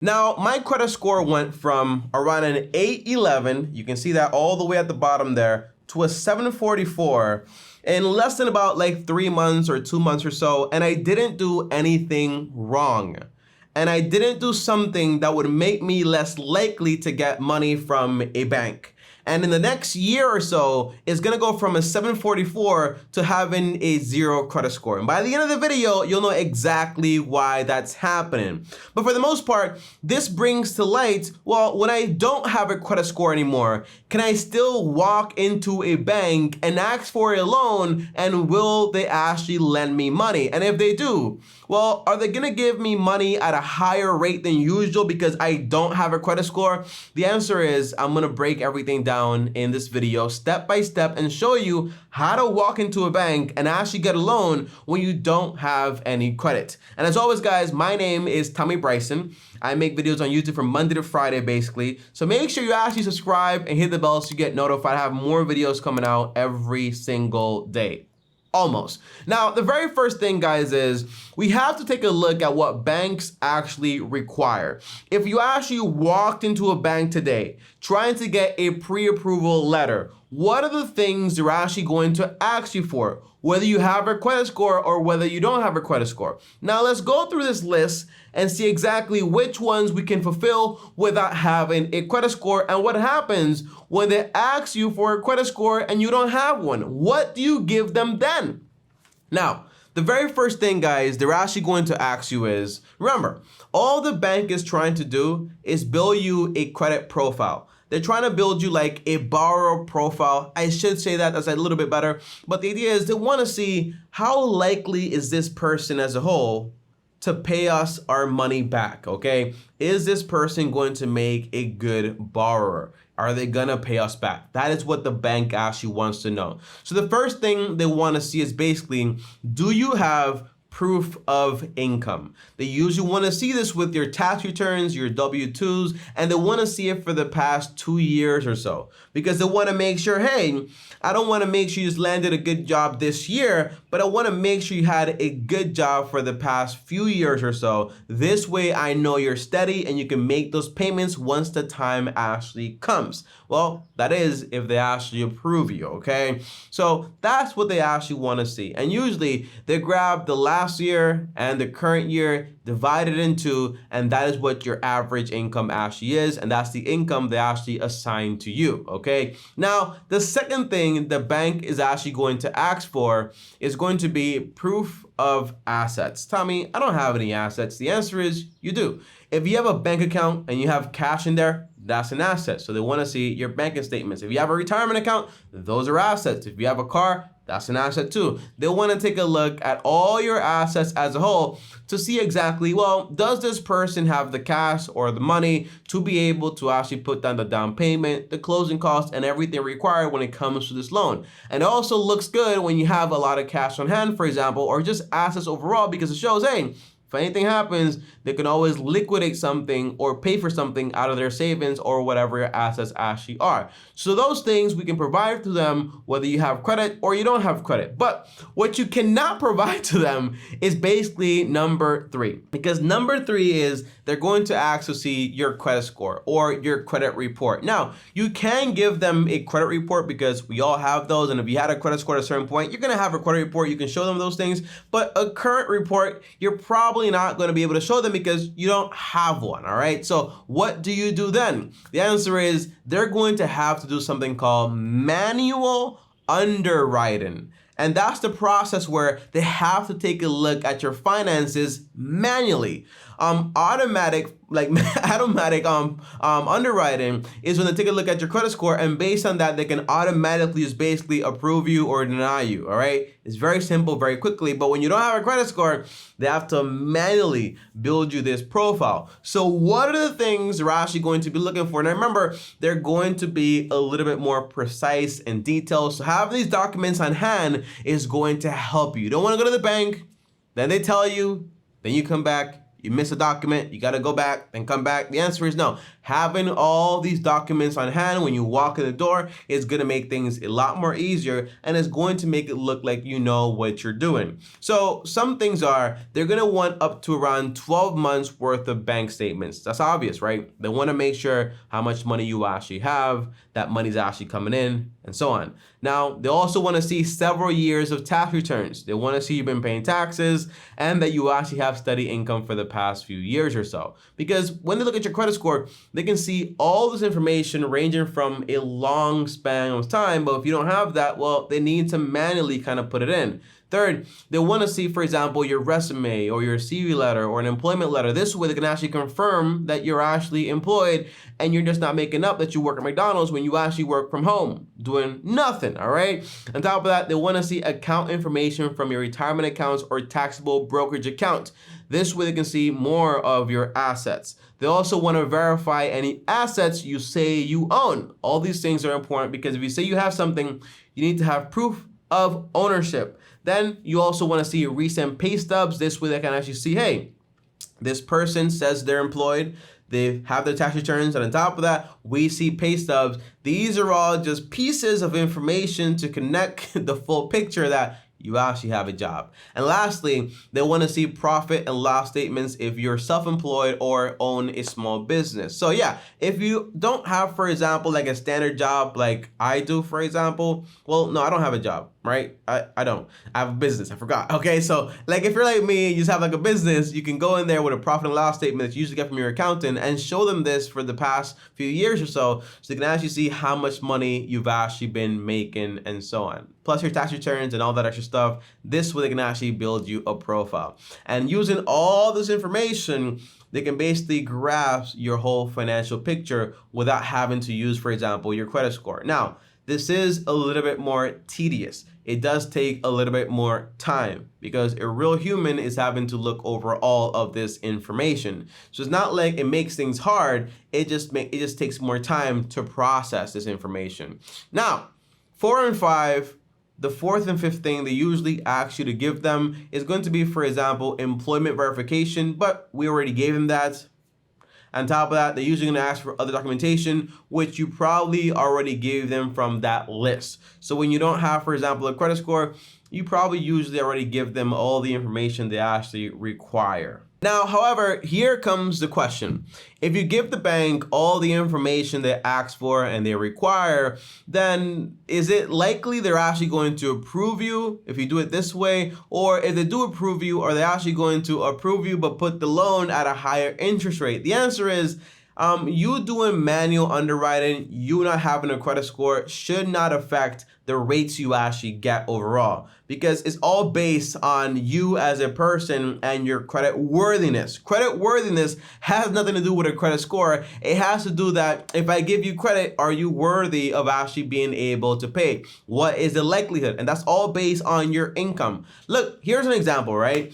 Now, my credit score went from around an 811, you can see that all the way at the bottom there, to a 744 in less than about like 3 months or 2 months or so, and I didn't do anything wrong. And I didn't do something that would make me less likely to get money from a bank. And in the next year or so, it's gonna go from a 744 to having a 0 credit score. And by the end of the video, you'll know exactly why that's happening. But for the most part, this brings to light, well, when I don't have a credit score anymore, can I still walk into a bank and ask for a loan, and will they actually lend me money? And if they do, well, are they gonna give me money at a higher rate than usual because I don't have a credit score? The answer is I'm gonna break everything down in this video step by step and show you how to walk into a bank and actually get a loan when you don't have any credit. And as always, guys, my name is Tommy Bryson. I make videos on YouTube from Monday to Friday, basically. So make sure you actually subscribe and hit the bell so you get notified. I have more videos coming out every single day. Almost. Now, the very first thing, guys, is we have to take a look at what banks actually require. If you actually walked into a bank today trying to get a pre-approval letter, what are the things they're actually going to ask you for? Whether you have a credit score or whether you don't have a credit score. Now, let's go through this list and see exactly which ones we can fulfill without having a credit score, and what happens when they ask you for a credit score and you don't have one. What do you give them then? Now, the very first thing, guys, they're actually going to ask you is, remember, all the bank is trying to do is build you a credit profile. They're trying to build you like a borrower profile. I should say that as a little bit better, but the idea is they want to see how likely is this person as a whole to pay us our money back, okay? Is this person going to make a good borrower? Are they gonna pay us back? That is what the bank actually wants to know. So the first thing they want to see is basically, do you have proof of income? They usually want to see this with your tax returns, your W-2s, and they want to see it for the past 2 years or so, because they want to make sure, hey, I don't want to make sure you just landed a good job this year, but I want to make sure you had a good job for the past few years or so. This way I know you're steady and you can make those payments once the time actually comes. Well, that is if they actually approve you, okay? So that's what they actually want to see. And usually they grab the last year and the current year, divide it into, and that is what your average income actually is, and that's the income they actually assign to you, okay? Now, the second thing the bank is actually going to ask for is going to be proof of assets. Tommy, I don't have any assets. The answer is you do. If you have a bank account and you have cash in there, that's an asset. So they want to see your banking statements. If you have a retirement account, those are assets. If you have a car, that's an asset too. They want to take a look at all your assets as a whole to see exactly, well, does this person have the cash or the money to be able to actually put down the down payment, the closing costs, and everything required when it comes to this loan. And it also looks good when you have a lot of cash on hand, for example, or just assets overall, because it shows, hey, if anything happens, they can always liquidate something or pay for something out of their savings or whatever your assets actually are. So those things we can provide to them whether you have credit or you don't have credit. But what you cannot provide to them is basically number 3. Because number 3 is they're going to ask to see your credit score or your credit report. Now, you can give them a credit report because we all have those. And if you had a credit score at a certain point, you're going to have a credit report. You can show them those things. But a current report, you're probably not going to be able to show them because you don't have one, all right? So what do you do then? The answer is they're going to have to do something called manual underwriting. And that's the process where they have to take a look at your finances manually. Automatic underwriting is when they take a look at your credit score, and based on that, they can automatically just basically approve you or deny you, all right? It's very simple, very quickly, but when you don't have a credit score, they have to manually build you this profile. So what are the things they're actually going to be looking for? And remember, they're going to be a little bit more precise and detailed. So having these documents on hand is going to help you. You don't want to go to the bank, then they tell you, then you come back, You miss a document, you got to go back and come back. The answer is no. Having all these documents on hand when you walk in the door is going to make things a lot more easier, and it's going to make it look like you know what you're doing. So some things are, they're going to want up to around 12 months worth of bank statements. That's obvious, right? They want to make sure how much money you actually have, that money's actually coming in, and so on. Now, they also want to see several years of tax returns. They want to see you've been paying taxes and that you actually have steady income for the past few years or so. Because when they look at your credit score, they can see all this information ranging from a long span of time, but if you don't have that, well, they need to manually kind of put it in. Third, they want to see, for example, your resume or your CV letter or an employment letter. This way they can actually confirm that you're actually employed and you're just not making up that you work at McDonald's when you actually work from home doing nothing, all right? On top of that, they want to see account information from your retirement accounts or taxable brokerage account. This way they can see more of your assets. They also want to verify any assets you say you own. All these things are important because if you say you have something, you need to have proof of ownership. Then you also want to see recent pay stubs. This way they can actually see, hey, this person says they're employed, they have their tax returns, and on top of that, we see pay stubs. These are all just pieces of information to connect the full picture that you actually have a job. And lastly, they want to see profit and loss statements if you're self-employed or own a small business. So yeah, if you don't have, for example, like a standard job like I do, for example, well, no, I don't have a job, right? I don't. I have a business. I forgot. Okay, so like if you're like me, you just have like a business, you can go in there with a profit and loss statement that you usually get from your accountant and show them this for the past few years or so they can actually see how much money you've actually been making and so on. Plus your tax returns and all that extra stuff. This way they can actually build you a profile. And using all this information, they can basically grasp your whole financial picture without having to use, for example, your credit score. Now, this is a little bit more tedious. It does take a little bit more time because a real human is having to look over all of this information. So it's not like it makes things hard. It just takes more time to process this information. Now, 4 and 5, the fourth and fifth thing they usually ask you to give them is going to be, for example, employment verification, but we already gave them that. On top of that, they're usually going to ask for other documentation, which you probably already gave them from that list. So when you don't have, for example, a credit score, you probably usually already give them all the information they actually require. Now, however, here comes the question. If you give the bank all the information they ask for and they require, then is it likely they're actually going to approve you if you do it this way? Or if they do approve you, are they actually going to approve you but put the loan at a higher interest rate? The answer is, you doing manual underwriting, you not having a credit score should not affect the rates you actually get overall, because it's all based on you as a person and your credit worthiness. Credit worthiness has nothing to do with a credit score. It has to do that if I give you credit, are you worthy of actually being able to pay? What is the likelihood? And that's all based on your income. Look, here's an example, right?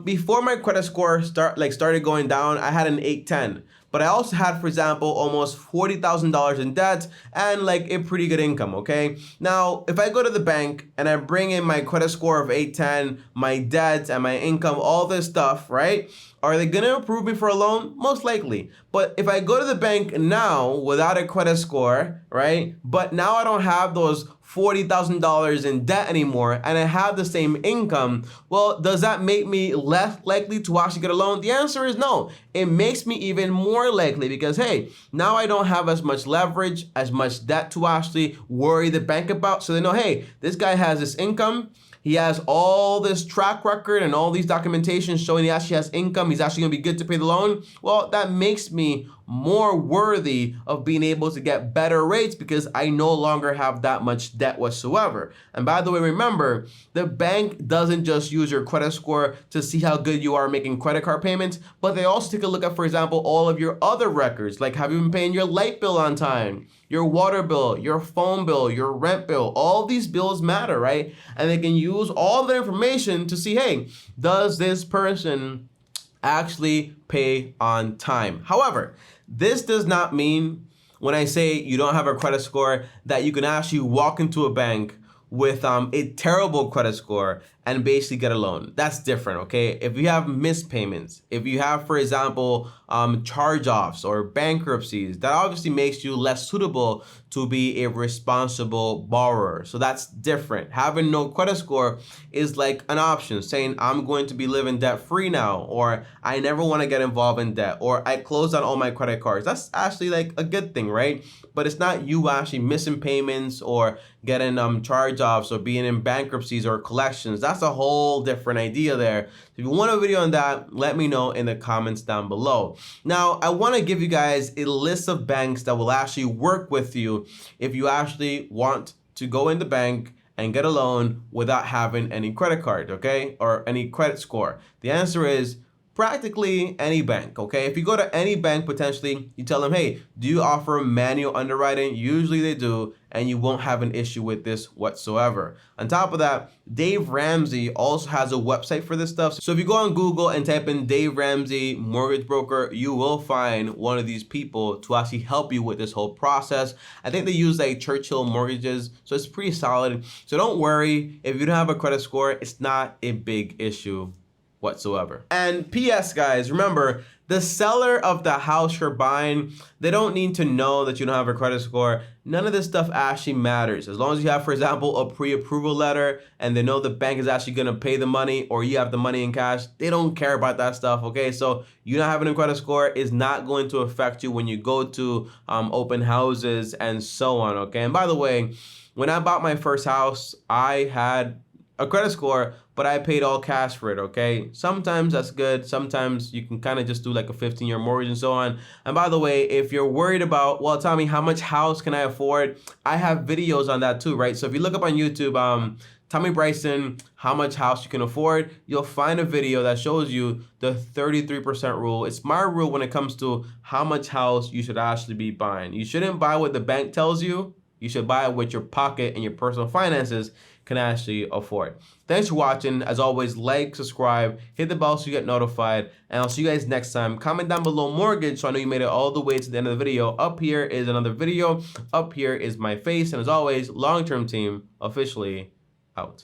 Before my credit score started going down, I had an 810. But I also had, for example, almost $40,000 in debt and like a pretty good income, okay? Now, if I go to the bank and I bring in my credit score of 810, my debt and my income, all this stuff, right? Are they gonna approve me for a loan? Most likely. But if I go to the bank now without a credit score, right? But now I don't have those $40,000 in debt anymore and I have the same income, well, does that make me less likely to actually get a loan? The answer is no. It makes me even more likely because, hey, now I don't have as much leverage, as much debt to actually worry the bank about. So they know, hey, this guy has this income. He has all this track record and all these documentations showing he actually has income. He's actually gonna be good to pay the loan. Well, that makes me more worthy of being able to get better rates because I no longer have that much debt whatsoever. And by the way, remember, the bank doesn't just use your credit score to see how good you are making credit card payments, but they also take a look at, for example, all of your other records, like have you been paying your light bill on time, your water bill, your phone bill, your rent bill. All these bills matter, right? And they can use all the information to see, hey, does this person actually pay on time? However, this does not mean when I say you don't have a credit score that you can actually walk into a bank with a terrible credit score and basically get a loan. That's different, okay? If you have missed payments, if you have, for example, charge-offs or bankruptcies, that obviously makes you less suitable to be a responsible borrower. So that's different. Having no credit score is like an option, saying I'm going to be living debt-free now, or I never want to get involved in debt, or I closed on all my credit cards. That's actually like a good thing, right? But it's not you actually missing payments or getting charge-offs or being in bankruptcies or collections. That's a whole different idea there. If you want a video on that, let me know in the comments down below. Now, I want to give you guys a list of banks that will actually work with you if you actually want to go in the bank and get a loan without having any credit card, okay? Or any credit score. The answer is practically any bank, okay? If you go to any bank, potentially, you tell them, hey, do you offer manual underwriting? Usually they do, and you won't have an issue with this whatsoever. On top of that, Dave Ramsey also has a website for this stuff. So if you go on Google and type in Dave Ramsey mortgage broker, you will find one of these people to actually help you with this whole process. I think they use like Churchill mortgages, so it's pretty solid. So don't worry, if you don't have a credit score, it's not a big issue whatsoever. And PS guys, remember, the seller of the house you're buying, they don't need to know that you don't have a credit score. None of this stuff actually matters. As long as you have, for example, a pre-approval letter and they know the bank is actually gonna pay the money or you have the money in cash, they don't care about that stuff, okay? So you not having a credit score is not going to affect you when you go to open houses and so on, okay? And by the way, when I bought my first house, I had a credit score, but I paid all cash for it, okay? Sometimes that's good. Sometimes you can kind of just do like a 15-year mortgage and so on. And by the way, if you're worried about, well, tell me how much house can I afford? I have videos on that too, right? So if you look up on YouTube, Tommy Bryson, how much house you can afford, you'll find a video that shows you the 33% rule. It's my rule when it comes to how much house you should actually be buying. You shouldn't buy what the bank tells you. You should buy it with your pocket and your personal finances can actually afford. Thanks for watching. As always, like, subscribe, hit the bell so you get notified, and I'll see you guys next time. Comment down below mortgage so I know you made it all the way to the end of the video. Up here is another video. Up here is my face, and as always, long-term team officially out.